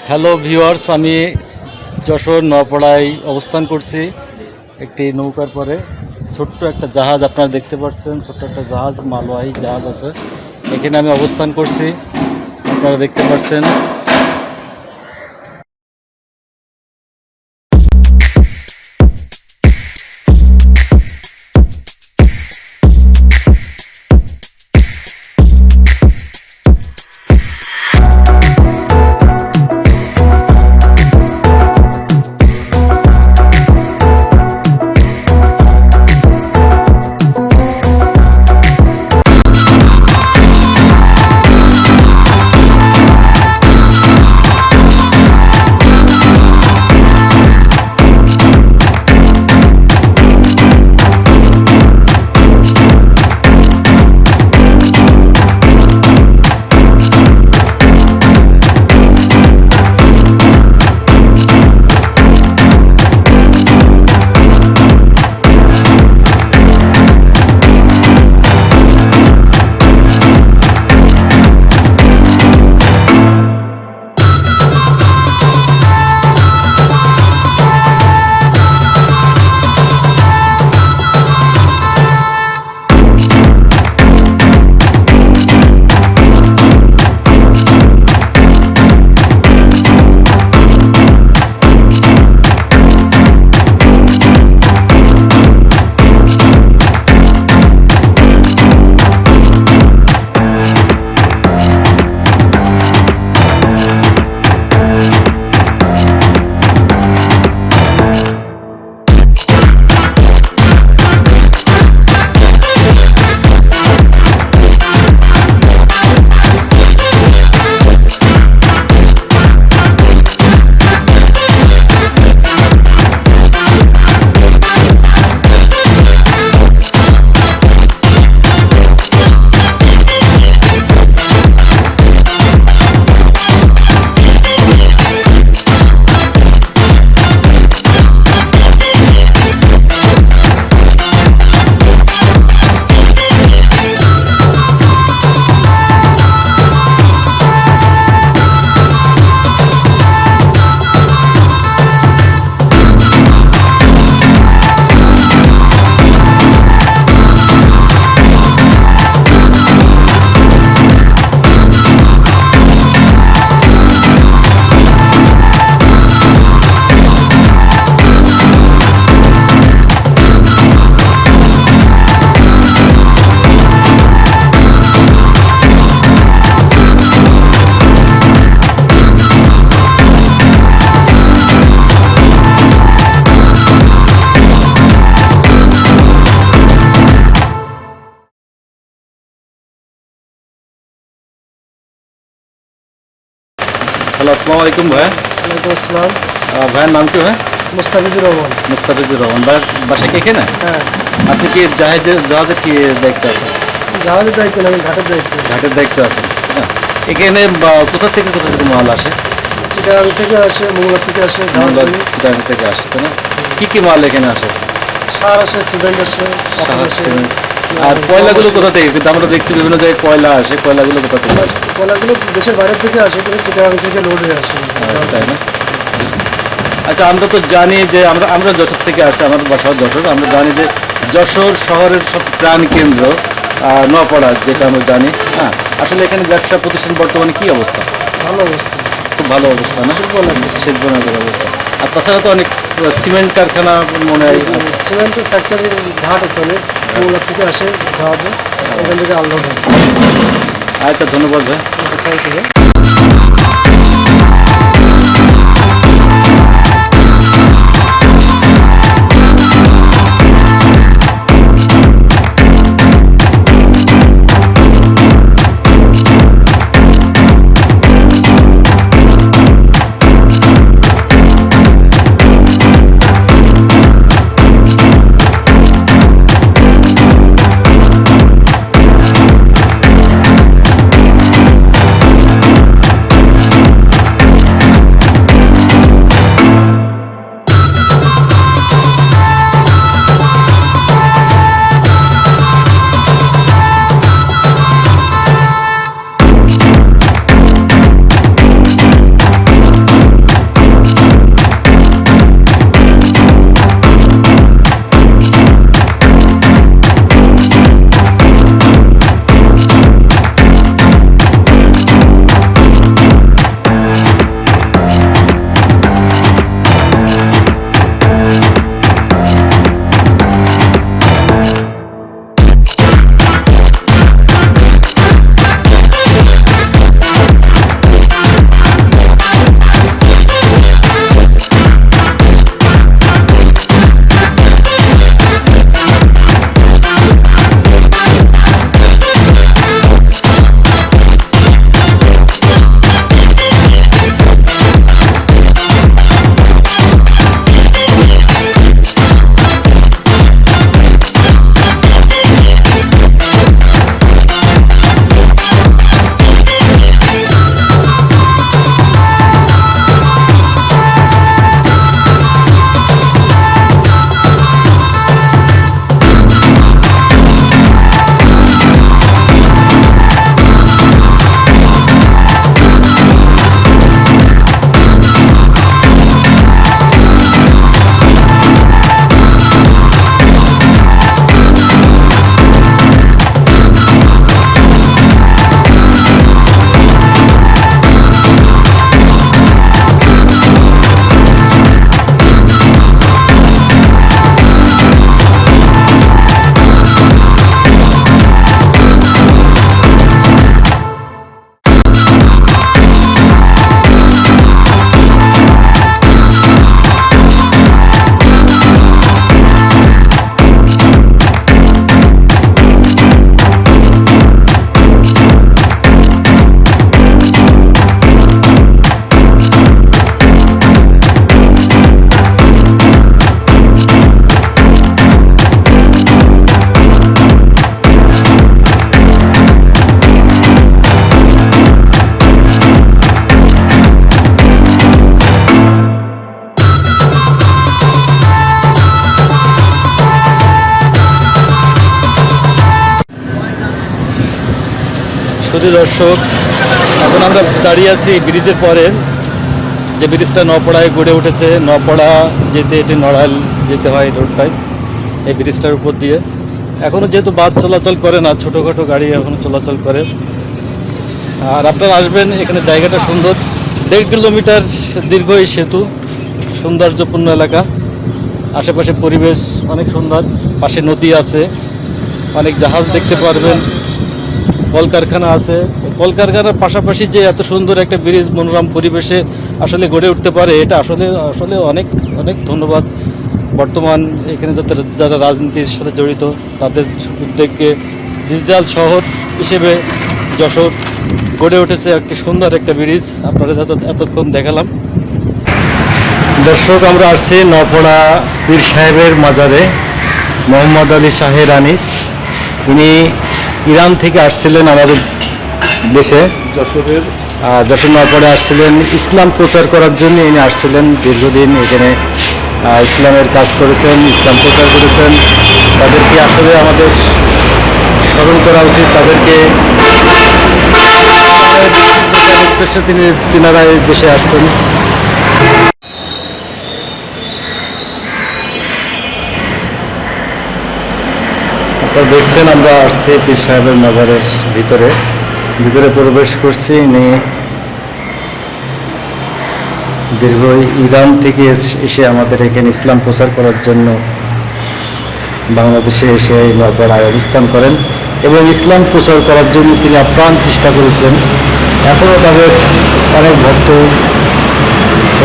Hello viewers, আমি যশোর নওপাড়ায় অবস্থান করছি। একটি নৌকার পরে ছোট্ট একটা জাহাজ আপনারা দেখতে পাচ্ছেন। ছোট্ট একটা জাহাজ, মালবাহী জাহাজ আছে, এখানে আমি অবস্থান করছি, আপনারা দেখতে পাচ্ছেন। হ্যালো, আসসালামু আলাইকুম ভাই। ওয়ালাইকুম আসসালাম। ভাইয়ের নাম কি ভাই? মুস্তাফিজুর রহমান। মুস্তাফিজুর রহমান। ভাইয়ের বাসা কি এখানে? হ্যাঁ। আপনি কি জাহাজের কি দায়িত্ব আছে? জাহাজের দায়িত্ব না, আমি ঘাটের দায়িত্ব। ঘাটের দায়িত্ব আছে। হ্যাঁ, এখানে কোথা থেকে মাল আসে? চিটাগাং থেকে আসে, মোংলা থেকে আসে, চিটাগাং থেকে আসে, তাই না? কি মাল এখানে আসে? সার আসে, সিমেন্ট আসে, সিমেন্ট। আর কয়লাগুলো কোথা থেকে? কিন্তু আমরা দেখছি বিভিন্ন জায়গায় কয়লা আসে, কয়লাগুলো কোথা থেকে আসে? কয়লাগুলো দেশের বাইরে থেকে আসে, কিন্তু চিটাগাং থেকে লোড হয়ে আসে, তাই না? আচ্ছা, আমরা তো জানি যে আমরা যশোর থেকে আসছি, আমাদের বাসা যশোর। আমরা জানি যে যশোর শহরের সব প্রাণ কেন্দ্র নোয়াপাড়া, যেটা আমরা জানি। হ্যাঁ, আসলে এখানে ব্যবসা প্রতিষ্ঠান বর্তমানে কি অবস্থা? ভালো অবস্থা, খুব ভালো অবস্থা না? শিল্পনগর অবস্থা। আর তাছাড়া তো অনেক সিমেন্ট কারখানা মনে হয়। সিমেন্টের ফ্যাক্টরির ঘাট আছে অনেক, মোংলা থেকে আসে জাহাজে, এখান থেকে আনলোড হয়। আচ্ছা, ধন্যবাদ ভাই। Thank you. সুপ্রিয় দর্শক, এখন আমরা দাঁড়িয়ে আছি ব্রিজের পরে, যে ব্রিজটা নওপাড়ায় গড়ে উঠেছে। নওপাড়া যেতে এটি নড়াইল যেতে হয় রোডটায়, এই ব্রিজটার উপর দিয়ে। এখনও যেহেতু বাস চলাচল করে না, ছোটোখাটো গাড়ি এখনও চলাচল করে। আর আপনারা আসবেন, এখানে জায়গাটা সুন্দর। 1.5 কিলোমিটার দীর্ঘ এই সেতু, সৌন্দর্যপূর্ণ এলাকা। আশেপাশে পরিবেশ অনেক সুন্দর, পাশে নদী আছে, অনেক জাহাজ দেখতে পারবেন, কলকারখানা আছে। কলকারখানার পাশাপাশি যে এত সুন্দর একটা ব্রিজ মনোরম পরিবেশে আসলে গড়ে উঠতে পারে, এটা আসলে আসলে অনেক অনেক ধন্যবাদ বর্তমান এখানে যারা রাজনীতির সাথে জড়িত, তাদের উদ্যোগকে। ডিজিটাল শহর হিসেবে যশোর গড়ে উঠেছে একটি সুন্দর একটা ব্রিজ, আপনাদের এতক্ষণ দেখালাম। দর্শক, আমরা আসছি নওপাড়া পীর সাহেবের মাজারে। মোহাম্মদ আলী শাহের আনিস, তিনি ইরান থেকে আসছিলেন আমাদের দেশে, যশোর নওপাড়ায় আসছিলেন ইসলাম প্রচার করার জন্য। ইনি আসছিলেন, দীর্ঘদিন এখানে ইসলামের কাজ করেছেন, ইসলাম প্রচার করেছেন। তাদেরকে আসলে আমাদের স্মরণ করা উচিত, তাদেরকে উদ্দেশ্যে তিনারা দেশে আসছেন। আপনারা দেখছেন, আমরা আসছি পীর সাহেবের মাজারের ভিতরে প্রবেশ করছি। ইনি দীর্ঘ ইরান থেকে এসে আমাদের এখানে ইসলাম প্রচার করার জন্য বাংলাদেশে এসে নওপাড়ায় অবস্থান করেন এবং ইসলাম প্রচার করার জন্য তিনি আপ্রাণ চেষ্টা করেছেন। এখনও তাদের অনেক ভক্ত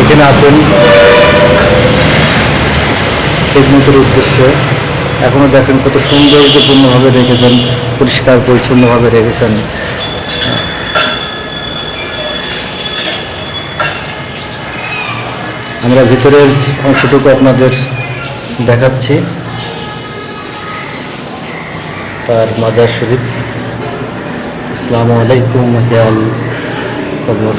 এখানে আছেন খেদমতের উদ্দেশ্যে। এখনও দেখেন কত সৌন্দর্যপূর্ণভাবে রেখেছেন, পরিষ্কার পরিচ্ছন্নভাবে রেখেছেন। আমরা ভিতরের অংশটুকু আপনাদের দেখাচ্ছি, তার মাজার শরীফ। আসসালামু আলাইকুম আল কবর।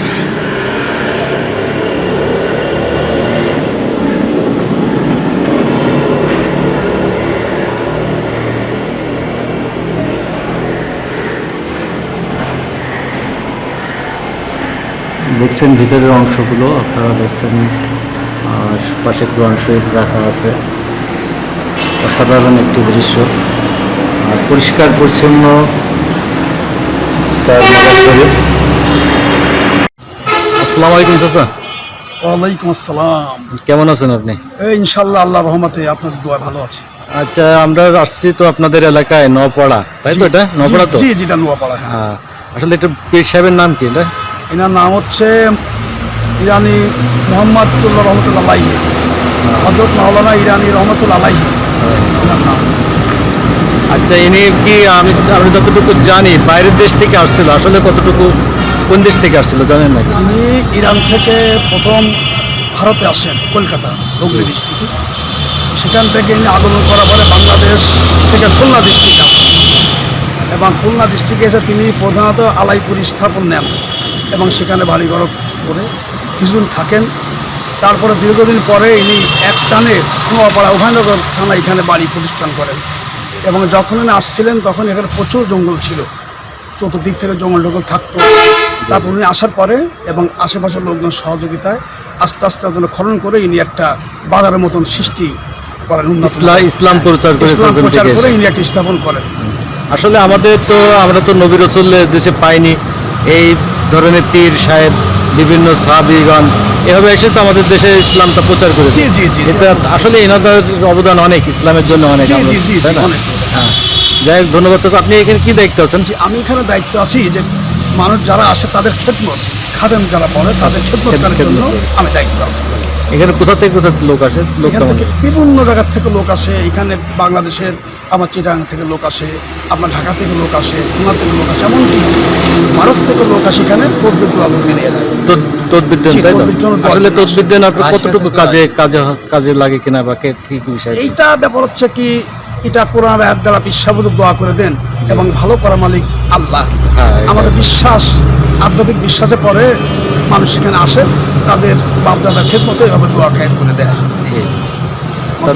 দেখছেন ভিতরের অংশগুলো, আপনারা দেখছেন। আর পাশে কোরআন শরীফ রাখা আছে, অসাধারণ একটি দৃশ্য। আর পরিষ্কার পরিচ্ছন্ন তার মাজার শরীফ। আসসালামু আলাইকুম চাচা। ওয়ালাইকুম আসসালাম। কেমন আছেন আপনি? এই ইনশাল্লাহ আল্লাহর রহমতে আপনার দোয়া ভালো আছে। আচ্ছা, আমরা আসছি তো আপনাদের এলাকায় নওপাড়া, তাই তো? এটা নওপাড়া তো? জি, যেটা নোয়াপাড়া। হ্যাঁ, আসলে এটা পীর সাহেবের নাম কি? এটা এনার নাম হচ্ছে ইরানি মোহাম্মদুল্লাহ রহমতুল্লাহ আলাইহি, হযরত মাওলানা ইরানি রহমতুল্লাহ আলাইহি এনার নাম। আচ্ছা, ইনি কি আমি যতটুকু জানি বাইরের দেশ থেকে আসছিল, আসলে কতটুকু কোন দেশ থেকে আসছিল জানেন নাকি? ইনি ইরান থেকে প্রথম ভারতে আসেন, কলকাতা হুগলি ডিস্ট্রিক্টে। সেখান থেকে ইনি আগমন করার পরে বাংলাদেশ থেকে খুলনা ডিস্ট্রিক্টে আসেন এবং খুলনা ডিস্ট্রিক্টে এসে তিনি প্রধানত আলাইপুর স্থাপন নেন এবং সেখানে বাড়িঘর করে কিছুদিন থাকেন। তারপরে দীর্ঘদিন পরে ইনি এক টানে নোয়াপাড়া উভয়নগর থানা এখানে বাড়ি প্রতিষ্ঠান করেন। এবং যখন ইনি আসছিলেন তখন এখানে প্রচুর জঙ্গল ছিল, চতুর্দিক থেকে জঙ্গল থাকতো। তারপর উনি আসার পরে এবং আশেপাশের লোকজন সহযোগিতায় আস্তে আস্তে খনন করে ইনি একটা বাজারের মতন সৃষ্টি করেন, ইসলাম প্রচার করে ইনি একটা স্থাপন করেন। আসলে আমরা তো নবী রাসূল দেশে পাইনি, এই ধরনের পীর সাহেব বিভিন্ন সাহাবীগণ এভাবে এসে তো আমাদের দেশে ইসলামটা প্রচার করেছে। এটা আসলে এনাদের অবদান অনেক, ইসলামের জন্য অনেক। হ্যাঁ, যাই হোক, ধন্যবাদ। আপনি এখানে কি দায়িত্ব আছেন? আমি এখানে দায়িত্ব আছি যে মানুষ যারা আসে তাদের খাদেম যারা বলে তাদের খেদমত করার জন্য আমি দায়িত্ব আছি। এখানে কোথা থেকে লোক আসে? এখান থেকে বিভিন্ন জায়গার থেকে লোক আসে। এখানে বাংলাদেশের আমার চিটাগাং থেকে লোক আসে, আপনার ঢাকা থেকে লোক আসে, খুলনা থেকে লোক আসে, এমনকি ভারত থেকে লোক আসে। এখানে তদবির দোয়া করবে নিয়ে যায়। আসলে তদবির দেন আপনার কতটুকু কাজে লাগে কিনা বা কি বিষয়? এইটা ব্যাপার হচ্ছে কি, এটা কোরআন আয়াত দ্বারা বিশ্বাবত দোয়া করে দেন এবং ভালো করা মালিক আল্লাহ। আমাদের বিশ্বাস, আধ্যাত্মিক বিশ্বাসে পরে মানুষ সেখানে আসে, তাদের বাপদাদার খেদমতে এভাবে দোয়া খায়ের করে দেয়।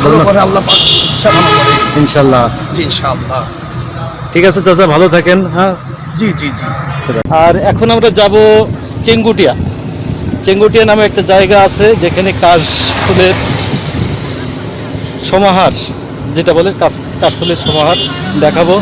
ভালো করে আল্লাহ পাক সেবা করে ইনশাআল্লাহ। জি ইনশাআল্লাহ। ঠিক আছে চাচা, ভালো থাকেন। হ্যাঁ, জি জি জি। দেখতে পাচ্ছেন। আর এখন আমরা যাব চেঙ্গুটিয়া। চেঙ্গুটিয়া নামে একটা জায়গা আছে যেখানে কাশফুলের সমাহার, যেটা বলে কাশফুলের সমাহার দেখাবো।